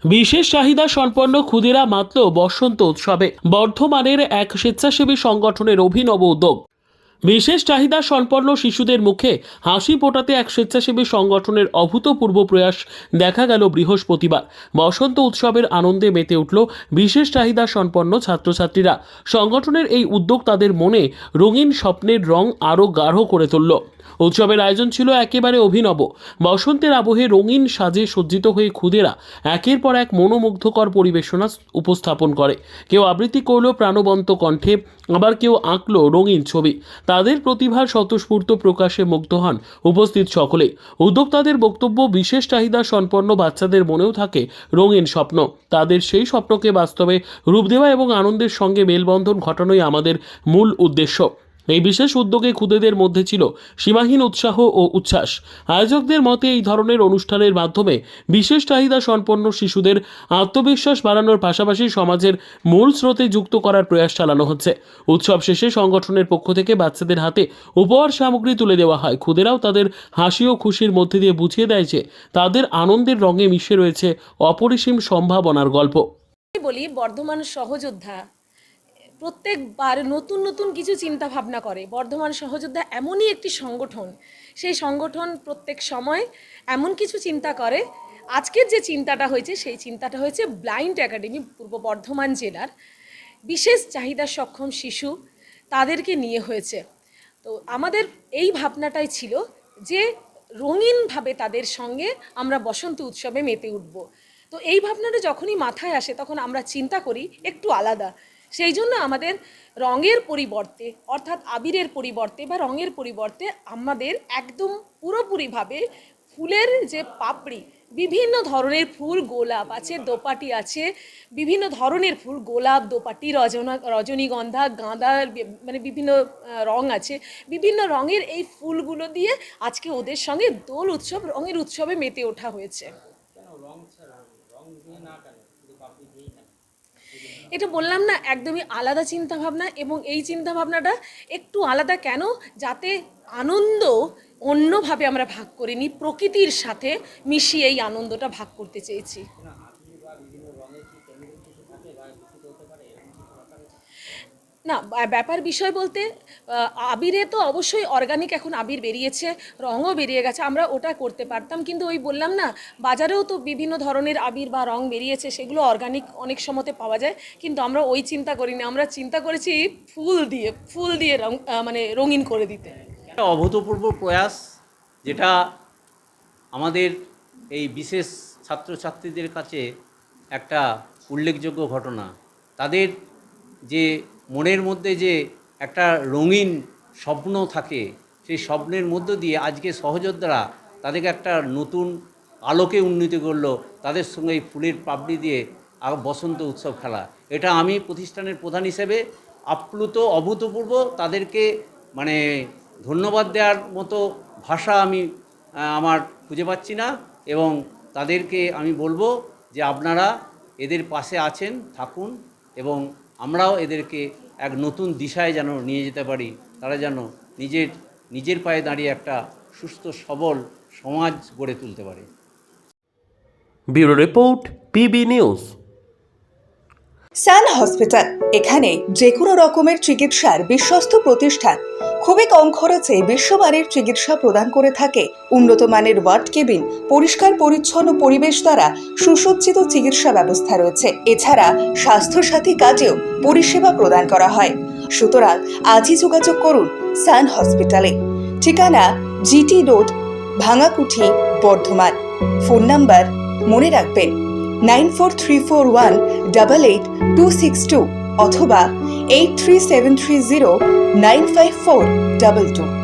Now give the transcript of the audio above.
বিশেষ চাহিদা সম্পন্ন ক্ষুদিরা মাতল বসন্ত উৎসবে। বর্ধমানের এক স্বেচ্ছাসেবী সংগঠনের অভিনব উদ্যোগ। বিশেষ চাহিদা সম্পন্ন শিশুদের মুখে হাসি ফোটাতে এক স্বেচ্ছাসেবী সংগঠনের অভূতপূর্ব প্রয়াস দেখা গেল বৃহস্পতিবার। বসন্ত উৎসবের আনন্দে মেতে উঠল বিশেষ চাহিদা সম্পন্ন ছাত্রছাত্রীরা। সংগঠনের এই উদ্যোগ তাদের মনে রঙিন স্বপ্নের রং আরও গাঢ় করে তুলল। উৎসবের আয়োজন ছিল একেবারে অভিনব। বসন্তের আবহে রঙিন সাজে সজ্জিত হয়ে ক্ষুদেরা একের পর এক মনোমুগ্ধকর পরিবেশনা উপস্থাপন করে। কেউ আবৃত্তি করল প্রাণবন্ত কণ্ঠে, আবার কেউ আঁকল রঙিন ছবি। তাদের প্রতিভার স্বতঃস্ফূর্ত প্রকাশে মুগ্ধ হন উপস্থিত সকলে। উদ্যোক্তাদের বক্তব্য, বিশেষ চাহিদা সম্পন্ন বাচ্চাদের মনেও থাকে রঙিন স্বপ্ন। তাদের সেই স্বপ্নকে বাস্তবে রূপ দেওয়া এবং আনন্দের সঙ্গে মেলবন্ধন ঘটানোই আমাদের মূল উদ্দেশ্য। এই বিশেষ উদ্যোগে ক্ষুদেদের মধ্যে ছিল সীমাহীন উৎসাহ ও উচ্ছ্বাস। আয়োজকদের মতে এই ধরনের অনুষ্ঠানের মাধ্যমে বিশেষ চাহিদা সম্পন্ন শিশুদের আত্মবিশ্বাস বাড়ানোর পাশাপাশি সমাজের মূল স্রোতে যুক্ত করার প্রয়াস চালানো হচ্ছে। উৎসব শেষে সংগঠনের পক্ষ থেকে বাচ্চাদের হাতে উপহার সামগ্রী তুলে দেওয়া হয়। ক্ষুদেরাও তাদের হাসি ও খুশির মধ্যে দিয়ে বুঝিয়ে দেয় যে তাদের আনন্দের রঙে মিশে রয়েছে অপরিসীম সম্ভাবনার গল্প। বলি, বর্ধমান সহযোদ্ধা প্রত্যেকবার নতুন নতুন কিছু চিন্তা ভাবনা করে। বর্ধমান সহযোদ্ধা এমনই একটি সংগঠন, সেই সংগঠন প্রত্যেক সময় এমন কিছু চিন্তা করে। আজকের যে চিন্তাটা হয়েছে, সেই চিন্তাটা হয়েছে ব্লাইন্ড একাডেমি পূর্ব বর্ধমান জেলার বিশেষ চাহিদা সক্ষম শিশু তাদেরকে নিয়ে হয়েছে। তো আমাদের এই ভাবনাটাই ছিল যে রঙিনভাবে তাদের সঙ্গে আমরা বসন্ত উৎসবে মেতে উঠব। তো এই ভাবনাটা যখনই মাথায় আসে তখন আমরা চিন্তা করি একটু আলাদা। সেই জন্য আমাদের রঙের পরিবর্তে, অর্থাৎ আবিরের পরিবর্তে বা রঙের পরিবর্তে আমাদের একদম পুরোপুরিভাবে ফুলের যে পাপড়ি, বিভিন্ন ধরনের ফুল, গোলাপ আছে, দোপাটি আছে, বিভিন্ন ধরনের ফুল, গোলাপ, দোপাটি, রজনীগন্ধা, গাঁদার মানে বিভিন্ন রং আছে, বিভিন্ন রঙের এই ফুলগুলো দিয়ে আজকে ওদের সঙ্গে দোল উৎসব, রঙের উৎসবে মেতে ওঠা হয়েছে। এটা বললাম না, একদমই আলাদা চিন্তাভাবনা, এবং এই চিন্তাভাবনাটা একটু আলাদা কেন, যাতে আনন্দ অন্যভাবে আমরা ভাগ করিনি, প্রকৃতির সাথে মিশিয়ে এই আনন্দটা ভাগ করতে চেয়েছি। না, ব্যাপার বিষয় বলতে আবিরে তো অবশ্যই অর্গানিক এখন আবির বেরিয়েছে, রঙও বেরিয়ে গেছে, আমরা ওটা করতে পারতাম, কিন্তু ওই বললাম না, বাজারেও তো বিভিন্ন ধরনের আবির বা রং বেরিয়েছে, সেগুলো অর্গানিক অনেক সময়তে পাওয়া যায়, কিন্তু আমরা ওই চিন্তা করিনি। আমরা চিন্তা করেছি ফুল দিয়ে রং মানে রঙিন করে দিতে। একটা অভূতপূর্ব প্রয়াস, যেটা আমাদের এই বিশেষ ছাত্রছাত্রীদের কাছে একটা উল্লেখযোগ্য ঘটনা। তাদের যে মনের মধ্যে যে একটা রঙিন স্বপ্ন থাকে, সেই স্বপ্নের মধ্য দিয়ে আজকে সহযোদ্ধারা তাদেরকে একটা নতুন আলোকে উন্নীত করলো। তাদের সঙ্গে এই ফুলের পাপড়ি দিয়ে বসন্ত উৎসব খেলা, এটা আমি প্রতিষ্ঠানের প্রধান হিসেবে আপ্লুত, অভূতপূর্ব। তাদেরকে মানে ধন্যবাদ দেওয়ার মতো ভাষা আমি আমার খুঁজে পাচ্ছি না, এবং তাদেরকে আমি বলবো যে আপনারা এদের পাশে আছেন, থাকুন, এবং আমরাও এদেরকে এক নতুন দিশায় যেন নিয়ে যেতে পারি। তারা যেন নিজের পায়ে দাঁড়িয়ে একটা সুস্থ সবল সমাজ গড়ে তুলতে পারে। Bureau report, PB news. Sun hospital, এখানে যে কোনো রকমের চিকিৎসার বিশ্বস্ত প্রতিষ্ঠান। খুবই কম খরচে বিশ্বমানের চিকিৎসা প্রদান করে থাকে। উন্নত মানের ওয়ার্ড কেবিন, পরিষ্কার পরিচ্ছন্ন পরিবেশ দ্বারা সুসজ্জিত চিকিৎসা ব্যবস্থা রয়েছে। এছাড়া স্বাস্থ্যসাথী কাজেও পরিষেবা প্রদান করা হয়। সুতরাং আজই যোগাযোগ করুন সান হসপিটালে। ঠিকানা GT road, Bhangakuthi, Bardhaman. Phone number মনে রাখবেন 9434188262 অথবা 83730954222।